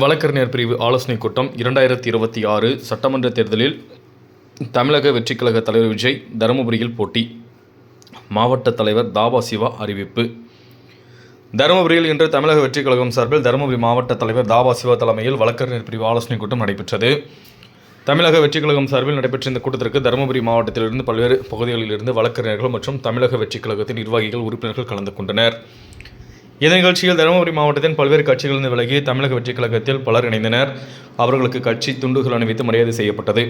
வழக்கறிஞர் பிரிவு ஆலோசனைக் கூட்டம் 2026 சட்டமன்ற தேர்தலில் தமிழக வெற்றிக் கழக தலைவர் விஜய் தருமபுரியில் போட்டி. மாவட்ட தலைவர் தாபா சிவா அறிவிப்பு. தருமபுரியில் இன்று தமிழக வெற்றிக் கழகம் சார்பில் தருமபுரி மாவட்ட தலைவர் தாபா சிவா தலைமையில் வழக்கறிஞர் பிரிவு ஆலோசனைக் கூட்டம் நடைபெற்றது. தமிழக வெற்றிக் கழகம் சார்பில் நடைபெற்ற இந்த கூட்டத்திற்கு தருமபுரி மாவட்டத்திலிருந்து பல்வேறு பகுதிகளிலிருந்து வழக்கறிஞர்கள் மற்றும் தமிழக வெற்றிக் கழகத்தின் நிர்வாகிகள் உறுப்பினர்கள் கலந்து கொண்டனர். இந்த நிகழ்ச்சியில் தருமபுரி மாவட்டத்தின் பல்வேறு கட்சிகளிலிருந்து விலகி தமிழக வெற்றிக் கழகத்தில் பலர் இணைந்தனர். அவர்களுக்கு கட்சி துண்டுகள் அணிவித்து மரியாதை செய்யப்பட்டது.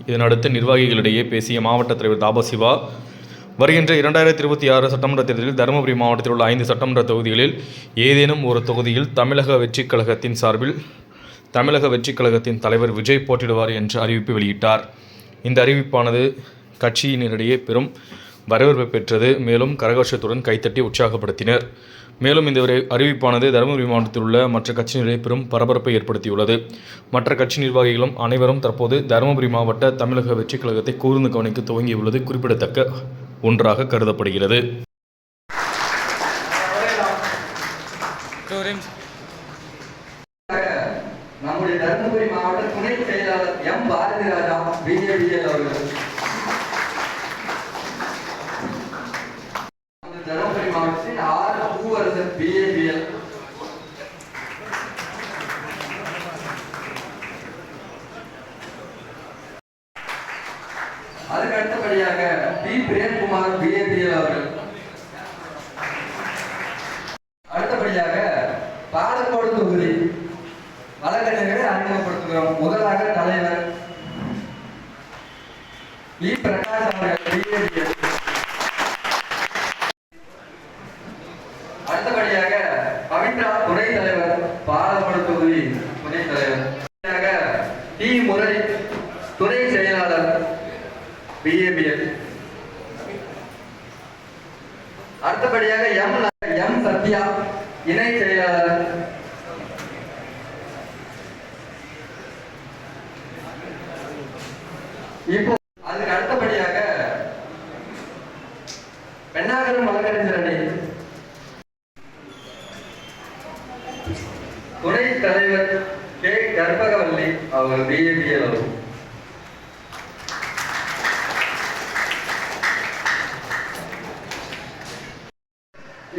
இதனடுத்து நிர்வாகிகளிடையே பேசிய மாவட்ட தலைவர் தாபா சிவா, வருகின்ற 2026 சட்டமன்ற தேர்தலில் தருமபுரி மாவட்டத்தில் உள்ள 5 சட்டமன்ற தொகுதிகளில் ஏதேனும் ஒரு தொகுதியில் தமிழக வெற்றிக் கழகத்தின் சார்பில் தமிழக வெற்றிக் கழகத்தின் தலைவர் விஜய் போட்டியிடுவார் என்று அறிவிப்பு வெளியிட்டார். இந்த அறிவிப்பானது கட்சியினரிடையே பெரும் வரவேற்பை பெற்றது. மேலும் கரகோஷத்துடன் கைத்தட்டி உற்சாகப்படுத்தினர். மேலும் இந்த அறிவிப்பானது தருமபுரி மாவட்டத்தில் உள்ள மற்ற கட்சியினரை பெரும் பரபரப்பை ஏற்படுத்தியுள்ளது. மற்ற கட்சி நிர்வாகிகளும் அனைவரும் தற்போது தருமபுரி மாவட்ட தமிழக வெற்றிக் கழகத்தை கூர்ந்து கவனிக்க துவங்கியுள்ளது குறிப்பிடத்தக்க ஒன்றாக கருதப்படுகிறது. நம்முடைய தருமபுரி மாவட்ட துணை செயலாளர் எம் பாரதி ராஜா பிஜேபிஎல் அவர்கள், தருமபுரி மாவட்டத்தின் ஆர் பூவரசன் பிஏபிஎல், அதுக்கு அடுத்தபடியாக பி பிரேம்குமார் பிஏபிஎல் அவர்கள், அடுத்தபடியாக பாலக்கோடு தொகுதி வழக்கறிஞர்களை அறிமுகப்படுத்துகிறோம். முதலாக தலைவர் இ பிரகாஷ் அவர்கள் பிஏபிஎல், அடுத்தபடியாக பவித்ரா துணை தலைவர் பாலக்கோடு தொகுதி துணை தலைவர், டி முரளி துணை செயலாளர் பிஏபிஎல், அடுத்தபடியாக எம் சத்யா இணை செயலாளர், இப்போ அதுக்கு அடுத்தபடியாக பெண்ணாகரம் வழக்கறிஞர் அணி துணை தலைவர் கே கற்பகவல்லி அவர் பிஏபிஎல் அவர்,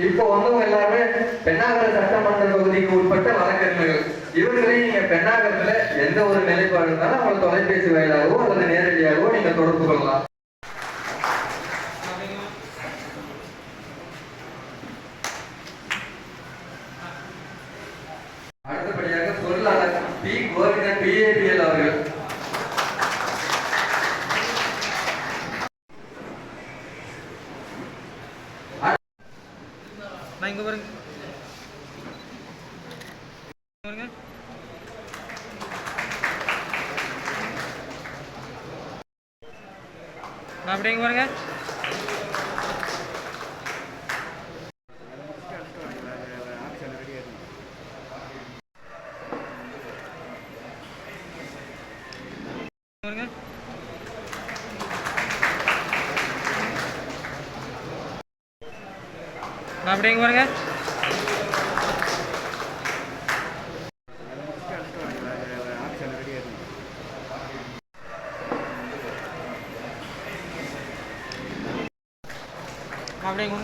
இப்போ வந்தவங்க எல்லாருமே பெண்ணாகர சட்டமன்ற தொகுதிக்கு உட்பட்ட வழக்கறிஞர்கள். இவர்களையும் நீங்க பெண்ணாகரத்துல எந்த ஒரு நிலைப்பாடு இருந்தாலும் அவங்களை தொலைபேசி வாயிலாகவோ அல்லது நேரடியாகவோ நீங்க தொடர்பு கொள்ளலாம். அடுத்தபடியாக பொருளாளர் பி கோவிந்தன் பிஏபிஎல் அவர்கள், இங்க பாருங்க அப்படிங்க பாருங்க, அப்படிங்க பாருங்க, அப்படிங்க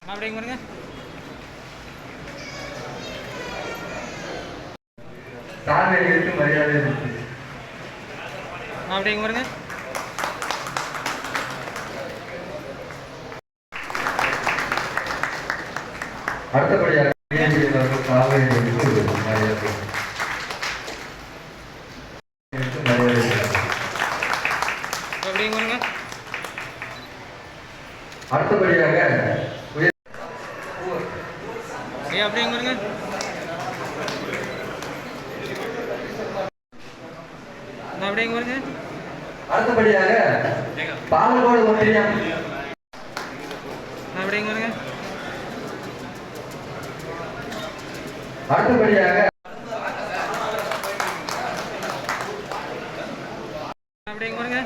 அப்படிங்க பாருங்க, தாழ்மை இருக்கு மரியாதை இருக்கு அப்படிங்க பாருங்க, அடுத்தபடியாக அடுத்தபடியாக அப்படிங்க பாருங்க, அப்படிங்க பாருங்க, அடுத்தபடியாக பாலக்கோடு ஒன்றியம், அப்படிங்க பாருங்க, அடுத்தபடியாக அப்படிங்க பாருங்க,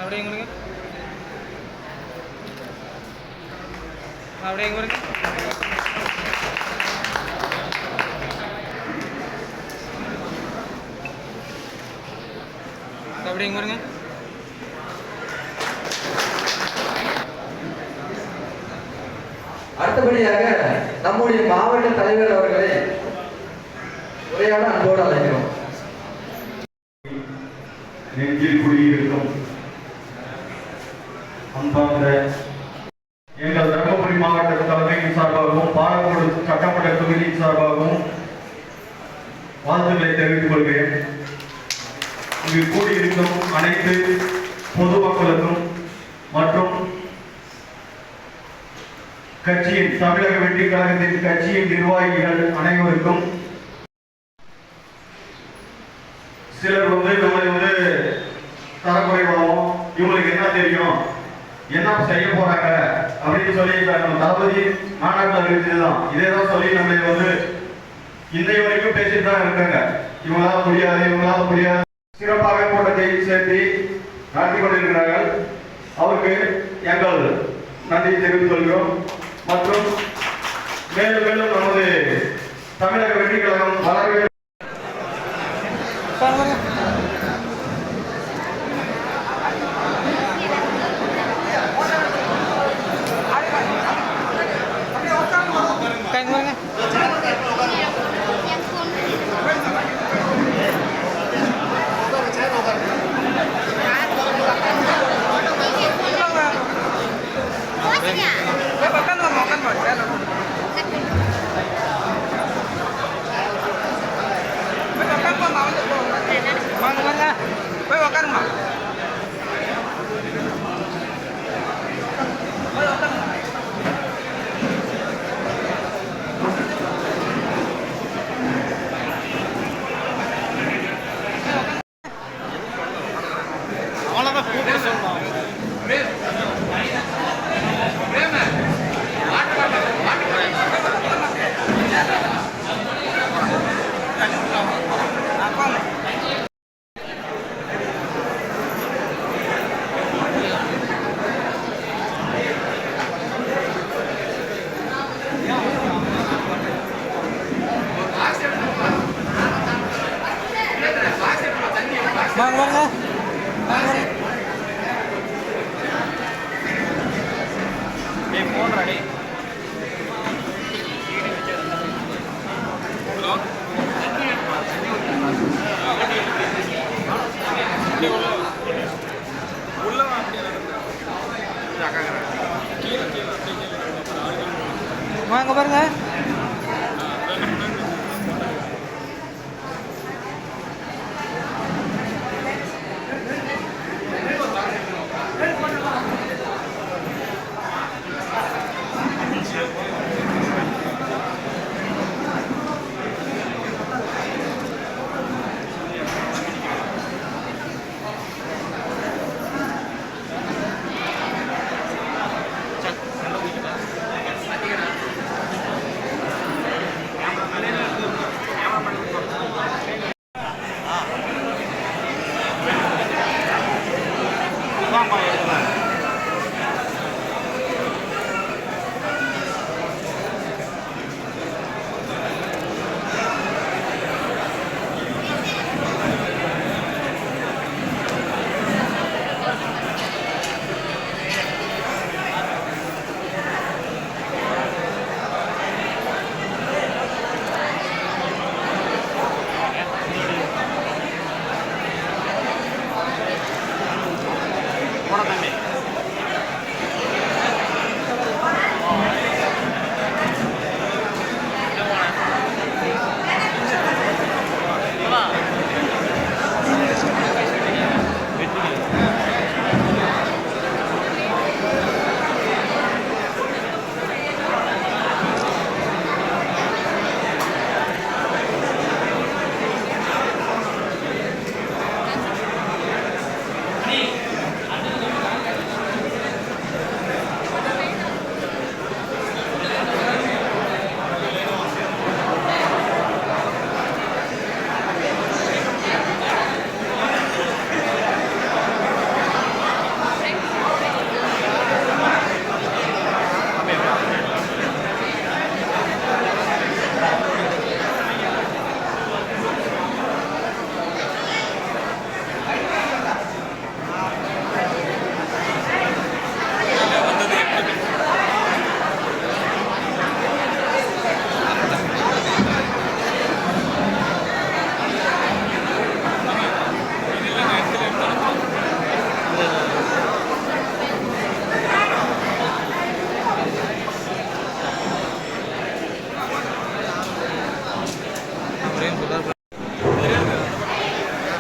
அப்படியே இங்க வருங்க. அப்படியே இங்க வருங்க. அப்படியே இங்க வருங்க. அடுத்தபடியாக நம்முடைய மாவட்ட தலைவர் அவர்களை உரையாட அன்போடு அழைக்கிறோம். நெஞ்சில் குடியிருக்கும் அன்பார்ந்த எங்கள் தருமபுரி மாவட்ட தலைமையின் சார்பாகவும் பாலக்கோடு சட்டமன்ற தொகுதியின் சார்பாகவும் வாழ்த்துக்களை தெரிவித்துக் கொள்கிறேன். இங்கு கூடியிருக்கும் அனைத்து பொதுமக்களுக்கும் மற்றும் கட்சியின் தமிழக வெற்றி கழகத்தின் கட்சியின் நிர்வாகிகள் அனைவருக்கும் சிலர் நம்மளை தரக்குறைவாகவும் இவங்களுக்கு என்ன தெரியும் என்ன செய்ய போறாங்க அப்படின்னு சொல்லி நம்ம தளபதி மாநாட்டில் அறிவிச்சதுதான் இதேதான் சொல்லி நம்மளை இன்னை வரைக்கும் பேசிட்டு தான் இருக்காங்க. இவங்களால முடியாது சிறப்பாக கூட்டத்தை சேர்த்து நடத்தி கொண்டிருக்கிறார்கள். அவருக்கு எங்கள் நன்றி தெரிவித்துக் கொள்கிறோம். மற்றும் மேலும் மேலும் நமது தமிழக வெற்றி கழகம் வளரவே போய் உட்காருமா. அவ்வளோதான் கூப்பிட்டு சொல்லணும். வாங்க வாங்க ஃபோன் ரெடி. வாங்க பாருங்க.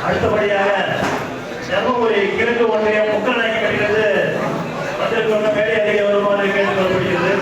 அடுத்தபடியாக தர்மபுரி கிழக்கு ஒன்றியம் முக்கநாயக்கி கட்டிலிருந்து வந்திருக்கின்ற மேடை அதிக வருமானம் கேட்டுக்கொள்ளப்படுகிறது.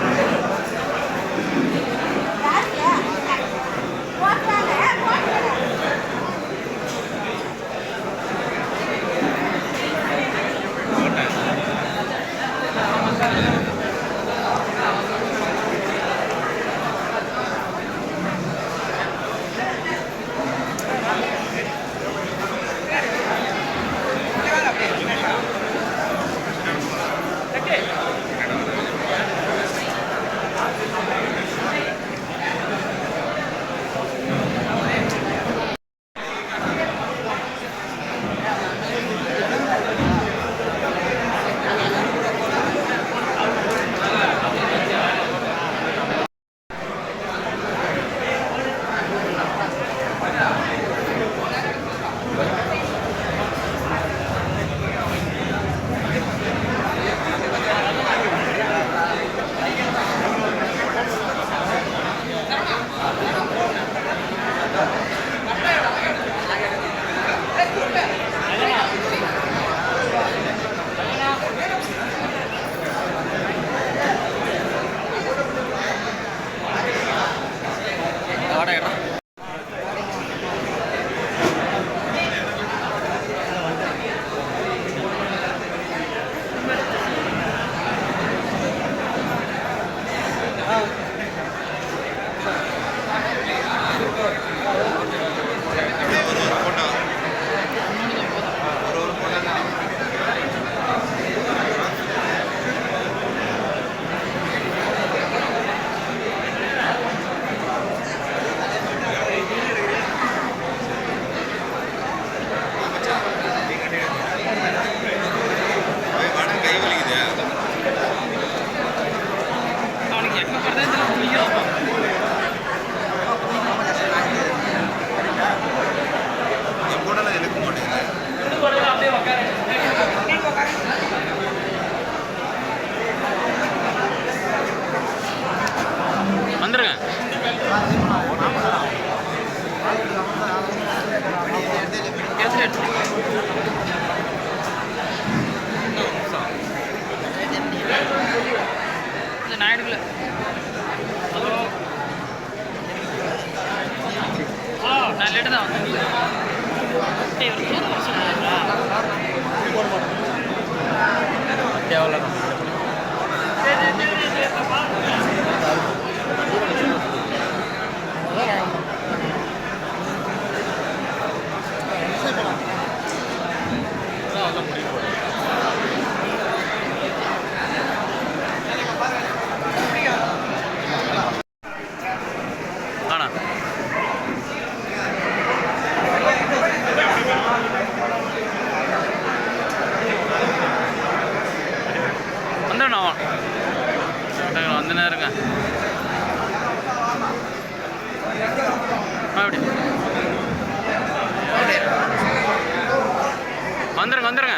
வந்துருங்க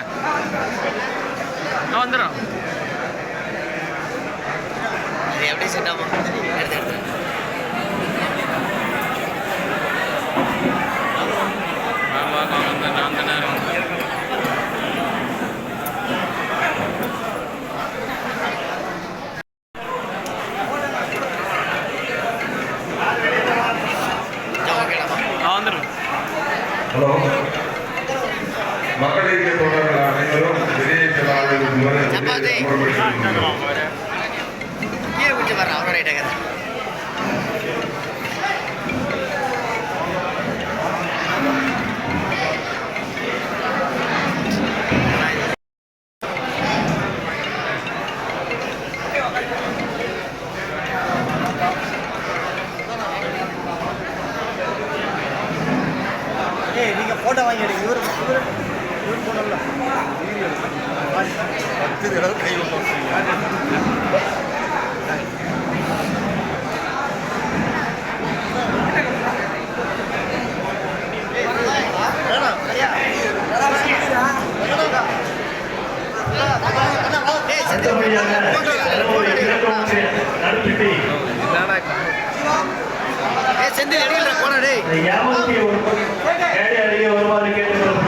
வந்துடும். எப்படி செட் ஆகும்? அந்த நேரம் ஹலோ, மக்களை தொடர்கள் அனைவரும் விஜய நீங்க போட்டோ வாங்கி எடுங்க. இவர் போடல 10 தடவை கை செந்தில் எடுக்கிற போனே வருமாறு கேட்டு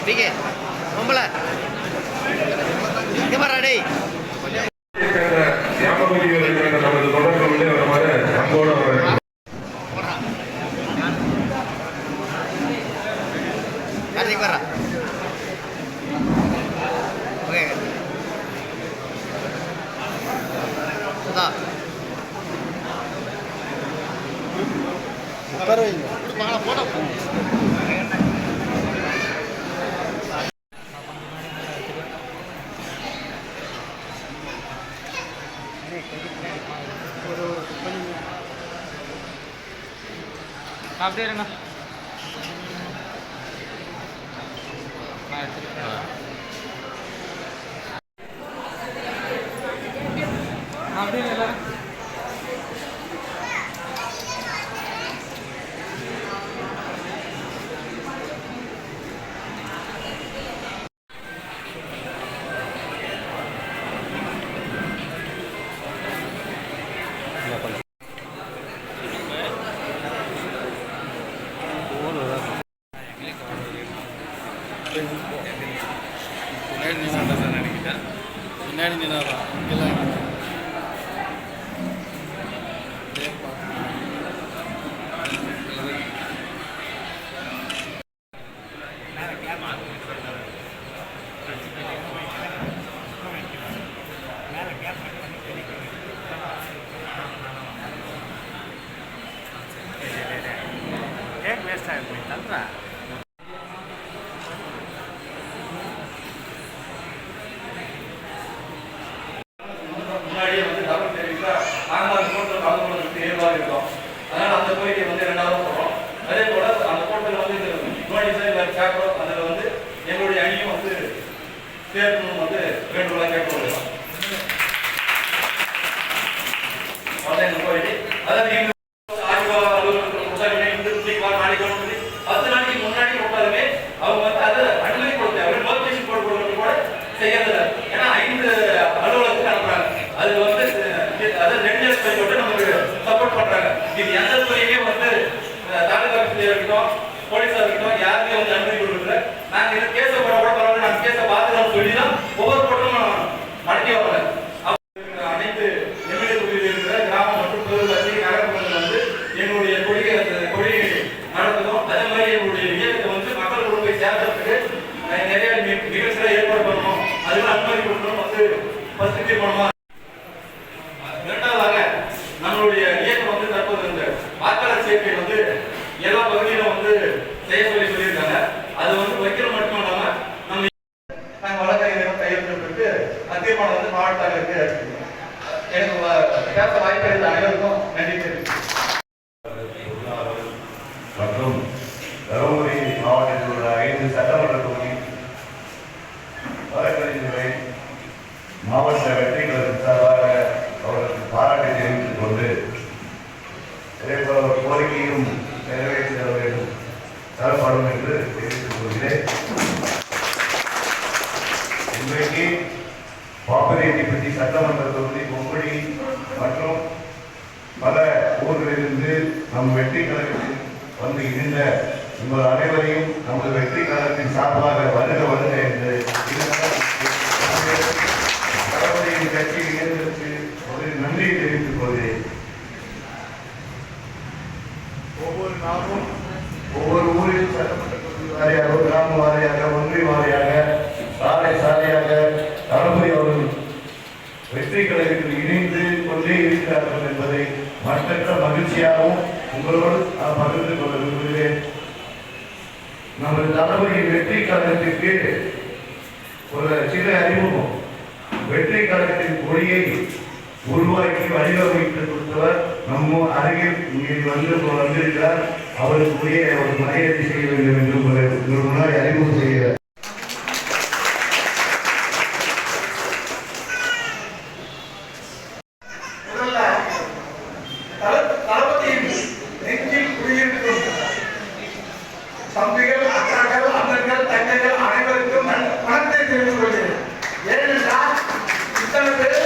பிகே பொம்பளை இங்க பாரு டேய் ஞாபகத்தில் இருக்கிற நமது தொடர்பு வருமாறு அன்போடு கார்த்திக் வர்றா ஓகே சுதா போட்டோ அப்படியே இருங்க அப்படியே எல்லாரும் பின்னாடி நின்னாதான் இங்கெல்லாம் வேஸ்ட் ஆகிடும் தள்ளுறா முன்னாடியே வந்து தகவல் தெரிவித்தா நாங்கள் அந்த கோர்ட்டில் கலந்து கொள்வதற்கு ஏதுவாக இருக்கோம். அதனால் அந்த கோரிக்கை வந்து 2வது போகிறோம். அதே போல அந்த கோர்ட்டில் வந்து நோட்டீஸோ இல்லை பேப்பரோ அதில் வந்து எங்களுடைய அணியும் வந்து சேர்க்கணும் வந்து வேண்டுகோளாக கேட்டுக்கொள்ளலாம். அதான் எங்கள் கோரிக்கை. அதாவது எங்கள் ஆய்வு அலுவலகத்தில் புத்தகங்களை வந்து சீக்கிரம் நாளைக்கு 10 நாளைக்கு முன்னாடி போட்டாலுமே அவங்க வந்து அதை அனுமதி கொடுத்து அவர் நோட்டிஃபிகேஷன் போட்டு கொடுக்கறது கூட செய்யறதில்ல. ஏன்னா 5 அலுவலகத்துக்கு அனுப்புறாங்க. அது வந்து அதை நெட்ஜஸ் போட்டு நமக்கு சப்போர்ட் பண்றாங்க. இது எந்த துறையுமே வந்து தாலுகா ஆஃபீஸில் இருக்கட்டும் போலீஸாக இருக்கட்டும் யாருமே வந்து அனுமதி கொடுக்கல. நாங்கள் இது கேஸை போட கூட பரவாயில்ல நாங்கள் கேஸை பார்த்துக்கலாம் சொல்லி தான் ஒவ்வொரு போட்டும் மடக்கி வரல. அனைத்து எம்எல்ஏ தொகுதியில் இருக்கிற கிராமம் மற்றும் பேரூராட்சி நகர்ப்புறங்கள் வந்து எங்களுடைய கொடி நடத்துகிறோம். அதே மாதிரி எங்களுடைய இயக்கத்தை வந்து மக்கள் கொண்டு போய் சேர்றதுக்கு நிறைய நிகழ்ச்சிகளை ஏற்பாடு பண்ணணும். அதுக்கு அனுமதி கொடுக்கணும் வந்து ஃபர்ஸ்ட் தீர்மானமா. இரண்டாவதாக நம்மளுடைய இயக்கம் வந்து தற்போது இந்த வாக்காளர் சேர்க்கை வந்து எல்லா பகுதியிலும் வந்து செய்ய சொல்லியிருக்காங்க. அது வந்து வைக்கிற மட்டும் இல்லாம நம்ம நாங்கள் வழக்கறிஞரும் கையெழுத்து தீர்மானம் வந்து மாவட்ட தலைவருக்கு எனக்கு பேச வாய்ப்பு இருந்த அனைவருக்கும் நன்றி தெரிவிக்கிறேன். மற்றும் தருமபுரி மாவட்டத்தில் உள்ள 5 சட்டமன்ற தொகுதி வழக்கறிஞர்களை மாவட்ட வெற்றி கழகத்தின் சார்பாக அவர்களுக்கு பாராட்டை தெரிவித்துக் கொண்டு இதேபோல ஒரு கோரிக்கையும் நிறைவேற்றி தர வேண்டும் தரப்படும் என்று தெரிவித்துக் கொள்கிறேன். இன்றைக்கு பாப்பரேட்டிப்பட்டி சட்டமன்ற தொகுதி பொம்படி மற்றும் பல ஊர்களிலிருந்து நம் வெற்றி கழகத்தில் வந்து இருந்த உங்கள் அனைவரையும் நமது வெற்றி கழகத்தின் சார்பாக வருக வருக என்று தளபதியின் கட்சியில் இயந்திரத்து ஒரு நன்றியை தெரிவித்துக் கொள்கிறேன். ஒவ்வொரு நாளும் ஒவ்வொரு ஊரில் சட்டமன்ற தொகுதி வாரியாக கிராம வாரியாக ஒன்றிய வாரியாக சாலை சாலையாக தளபதி அவர்கள் வெற்றி கழகத்தில் இணைந்து கொண்டே இருக்கிறார்கள் என்பதை மற்றற்ற மகிழ்ச்சியாகவும் உங்களோடு பகிர்ந்து கொள்ள நமது தளபதியின் வெற்றி கழகத்திற்கு ஒரு சில அறிமுகம். வெற்றி கழகத்தின் கொடியை உருவாக்கி வடிவமைத்து கொடுத்தவர் நம்ம அருகில் இங்கே வந்திருக்கிறார். அவருக்குரிய ஒரு மரியாதை செய்ய வேண்டும் என்று ஒரு முன்னாடி அறிமுகம் செய்கிறார். தம்பிகள், அக்காக்கள், அண்ணன்கள், தங்கைகள் அனைவருக்கும் வணக்கத்தை தெரிவித்துக் கொள்கிறேன். ஏனென்றால் இத்தனை பேர்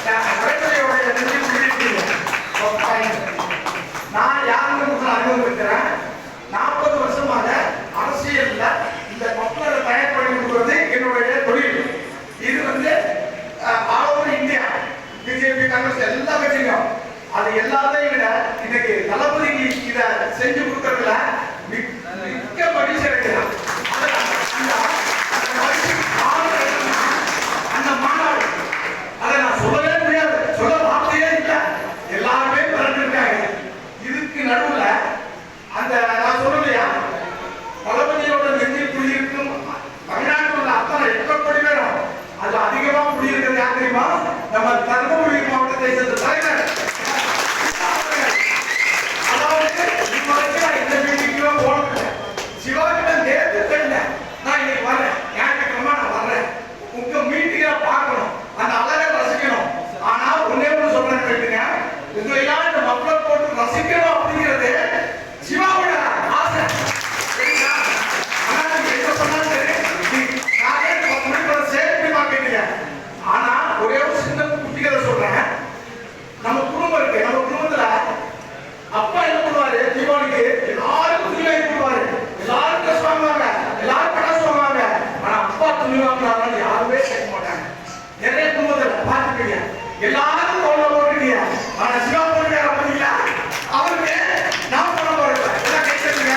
நடைமுறையோடைய நெஞ்சில் குடியிருக்கிறீர்கள். நான் யாருக்கு அனுபவிக்கிறேன். 40 வருஷமாக அரசியல்ல இந்த மக்களை தயார்படுத்தி கொடுக்கிறது என்னுடைய தொழில். இது all over India BJP, Congress எல்லா கட்சியும் அது எல்லாத்தையும் விட இன்னைக்கு தளபதிக்கு இதை செஞ்சு கொடுக்கறதுல மிக்க மகிழ்ச்சி அடைகிறார். அந்த மாநாடு அதை நான் சொல்லவே முடியாது, சொல்ல வார்த்தையே இல்லை. எல்லாருமே பிறந்திருக்காங்க. இதுக்கு நடுவுல அந்த நான் சொல்லலையா, தளபதியோட நெஞ்சில் குடியிருக்கும் தமிழ்நாட்டில் உள்ள அத்தனை 8 கோடி பேரும் அது அதிகமா குடியிருக்கிறது யார் தெரியுமா? நம்ம தருமபுரி மாவட்டத்தை சேர்ந்த தலைவர். சிவாஜிட்ட நேரத்து தெரியல, நான் இன்னைக்கு வர்றேன், ஞாயிற்றுக்கிழமை நான் வர்றேன், உங்க மீட்டிங்கை பார்க்கணும், அந்த அழகை ரசிக்கணும். ஆனா ஒன்னே ஒன்று சொல்றேன் கேட்டுங்க, உங்களையெல்லாம் இந்த மக்களை போட்டு ரசிக்கணும் அப்படிங்கிறது சிவாவோட ஆசை. ஆனா நீங்க என்ன சொன்னாலும் சரி, நானே 10 மணிக்கு சேர்த்து பார்க்கறீங்க. ஆனா ஒரே ஒரு சின்ன குட்டிகளை சொல்றேன். நம்ம குடும்பம் இருக்கு, நம்ம குடும்பத்துல அப்பா என்ன பண்ணுவாரு, தீபாவளிக்கு எல்லாருக்கும் துணி வாங்கி கொடுப்பாரு, எல்லாரும் ட்ரெஸ் வாங்குவாங்க, எல்லாரும் பட்டாசு வாங்குவாங்க. ஆனா அப்பா துணி வாங்கினாலும் யாருமே கேட்க மாட்டாங்க. நிறைய குடும்பத்தில் பார்த்துக்கீங்க, எல்லாரும் தோல்ல போட்டுக்கீங்க. ஆனா சிவா போட்டுக்கார பார்த்தீங்களா, அவருக்கு நான் பண்ண போறேன். எல்லாம் கேட்குறீங்க.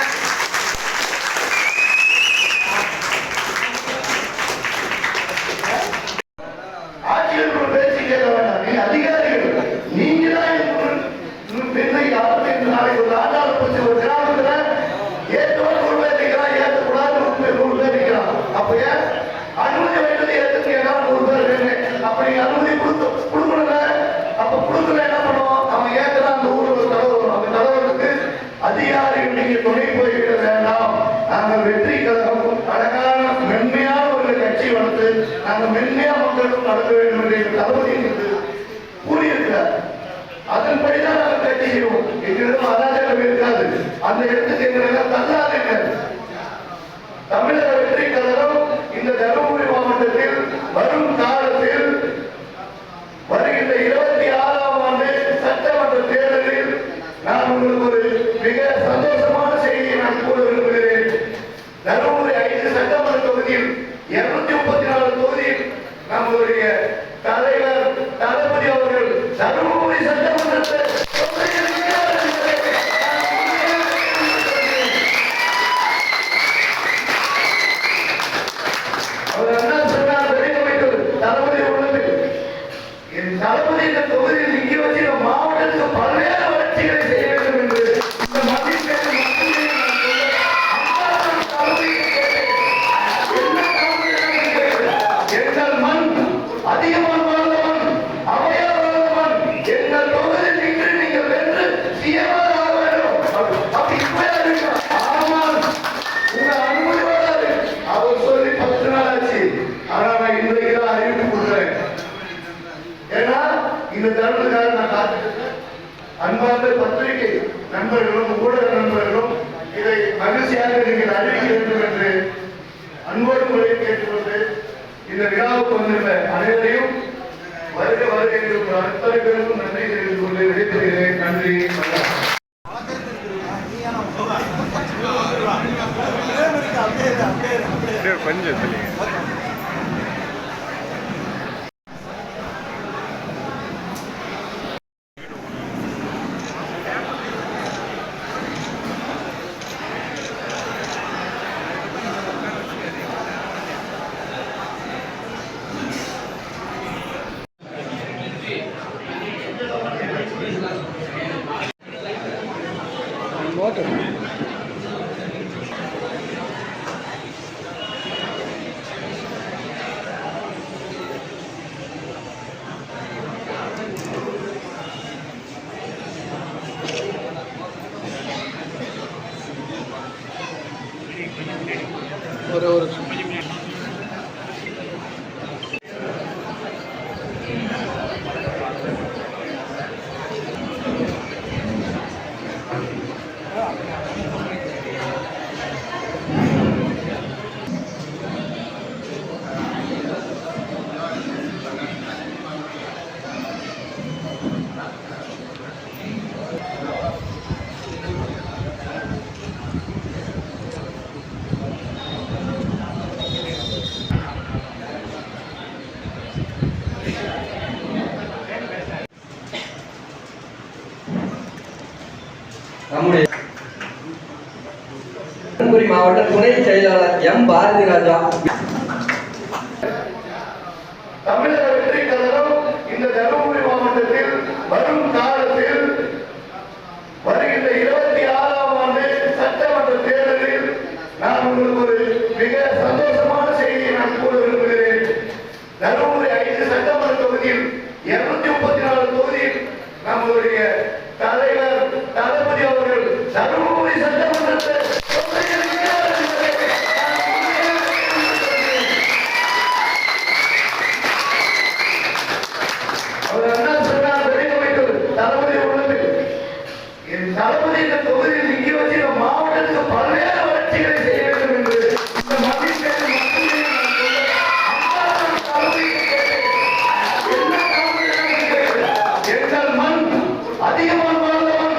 ஆட்சியில் பேச்சு கேட்க வேண்டாம். நீங்க அதிகாரிகள், நீங்க தான் நாளைக்கு ஒரு ஆண்டாள பூச்சி ஒரு கிராமத்துல ஏற்றவன் 100 பேர் நிற்கிறான், ஏற்றக்கூடாது 100 பேர் நிற்கிறான். அப்ப ஏன் அனுமதி வேண்டது ஏற்றுக்கு 100 பேர் வேணும். அப்ப நீங்க அனுமதி கொடுக்கணும்ல. அப்ப கொடுக்கல என்ன பண்ணுவோம், அவன் ஏற்கிறான். அந்த ஊர்ல ஒரு தலைவர், அந்த தலைவருக்கு அதிகாரிகள் நீங்க துணை போய்விட வேண்டாம். நாங்கள் வெற்றி கழகம் அழகான மென்மையான ஒரு கட்சி வளர்த்து நாங்கள் மென்மையா மக்களுக்கும் நடக்க வேண்டும் என்று தளபதி கூறியிருக்கிறார். அதன்படிதான் நாங்கள் கட்சி செய்வோம். எங்களிடம் அராஜகம் இருக்காது. அந்த இடத்துக்கு எங்களை தள்ளாதீர்கள். தமிழக வெற்றி கழகம் இந்த தருமபுரி மாவட்டத்தில் வரும் காலத்தில் வருகின்ற 26ஆம் ஆண்டு சட்டமன்ற தேர்தலில் நான் உங்களுக்கு ஒரு மிக சந்தோஷமான செய்தியை நான் கூற விரும்புகிறேன். தருமபுரி 5 சட்டமன்ற தொகுதியில் 234 தொகுதியில் நம்முடைய தலைவர் தளபதி அவர்கள் தருமபுரி சட்டமன்றத்தை அவர் என்ன சொன்னார், வெளியமைத்தது தளபதி உள்ளது. என் தளபதி இந்த தொகுதியில் இங்கே வச்சு மாவட்டத்துக்கு பல்வேறு வளர்ச்சிகளை செய்ய வேண்டும் என்று இந்த மத்திய எங்கள் மண் அதிகமான வாழ்ந்தவன், அவையா வாழ்ந்தவன், எங்கள் தொகுதியில் நின்று நீங்கள் வென்று சிஎம்ஆர் ஆக வேண்டும். அப்படி ஆனால் உங்க அனுமதி வராது. அவர் சொல்லி 10 நாள் ஆச்சு. ஆனா நான் இன்றைக்கு தான் அறிவிப்பு கொடுக்குறேன். ஏன்னா இந்த தருணத்துக்காக நான் காத்துட்டு அன்பார்ந்த பத்திரிகை நண்பர்களும் ஊடக நண்பர்களும் இதை மகிழ்ச்சியாக நீங்கள் அறிவிக்க வேண்டும் என்று அன்போடு முறையை கேட்டுக்கொண்டு இந்த விழாவுக்கு வந்திருந்த அனைவரையும் வருக வருக என்று அத்தனை பேருக்கும் நன்றி தெரிவித்துக் கொண்டு விடைபெறுகிறேன். நன்றி. கொஞ்சம் ஒரு நம்முடைய தருமபுரி மாவட்ட துணை செயலாளர் எம் பாரதி ராஜா. தமிழக வெற்றி கழகம் இந்த தருமபுரி மாவட்டத்தில் வரும் காலத்தில் வருகின்ற 26ஆம் ஆண்டு சட்டமன்ற தேர்தலில் நான் உங்களுக்கு ஒரு மிக சந்தோஷமான செய்தியை நான் கூற விரும்புகிறேன். தருமபுரி 5 சட்டமன்ற தொகுதியில் 234 தொகுதியில் நம்முடைய தலைவர் தளபதி அவர்கள் தருமபுரி சட்டமன்றத்தை அவர் என்ன சொன்னார் தெரிவித்து தளபதி உள்ளது என் தளபதி இந்த தொகுதியில் நிக்க வச்சு இந்த மாவட்டத்துக்கு பல்வேறு வளர்ச்சிகளை செய்ய வேண்டும் என்று இந்த மத்திய எங்கள் மண் அதிகமாக வாழ்ந்தவன்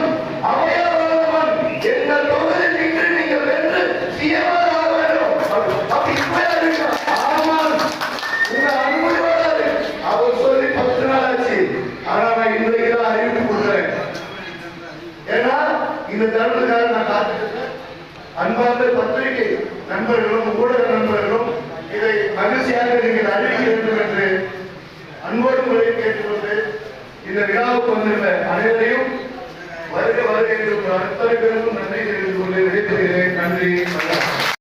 அவையா வாழ்ந்தவன் எங்கள் தொகுதியில் நின்று நீங்கள் வென்று சிஎம்ஆர் ஆக வேண்டும். அப்படி ஆனால் உங்க அனுமதியோடு அவர் சொல்லி 10 நாள் ஆச்சு. ஆனா நான் இன்றைக்கு தான் அறிவிப்பு கொடுக்குறேன். ஏன்னா இந்த தருணத்துக்காக நான் காத்துட்டு அன்பார்ந்த பத்திரிகை நண்பர்களும் ஊடக நண்பர்களும் இதை மகிழ்ச்சியாக நீங்கள் அறிவிக்க வேண்டும் என்று அன்போடு முறையை கேட்டுக்கொண்டு இந்த விழாவுக்கு வந்திருந்த அனைவரையும் வருக வருக என்று அத்தனை பேருக்கும் நன்றி தெரிவித்துக் கொண்டு விடைபெறுகிறேன். நன்றி.